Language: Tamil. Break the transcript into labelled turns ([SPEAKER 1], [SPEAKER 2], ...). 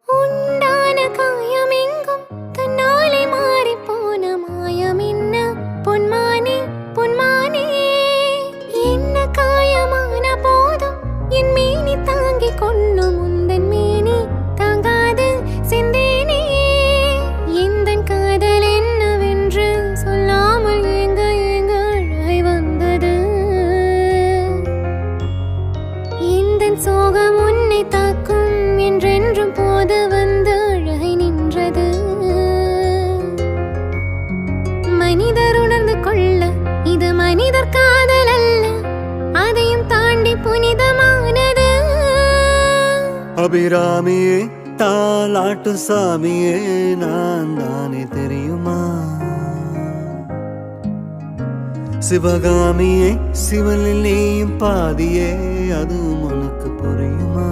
[SPEAKER 1] உண்டான காயமெங்கும் தன்னாலே மாறிப் போன மாயம் என்ன பொன்மானே பொன்மானே. என்ன காயமான போதும் என் மேனி தாங்கிக் கொள்ளும் உந்தன் மேனி தாங்காது செந்தேனே. எந்தன் காதல் என்னவென்று சொல்லாமல் ஏங்க ஏங்க அழை வந்தது. எந்தன் சோகம் உன்னை தாக்கும் என்றென்றும் போது வந்து அழகை நின்றது. மனிதர் உணர்ந்து கொள்ள இது மனிதர் காதல் அல்ல, அதையும் தாண்டி புனிதமானது.
[SPEAKER 2] அபிராமியே தாலாட்டு சாமியே நான் தானே தெரியுமா? சிவகாமியே சிவனில் நீயும் பாதியே அதுவும் உனக்கு புரியுமா?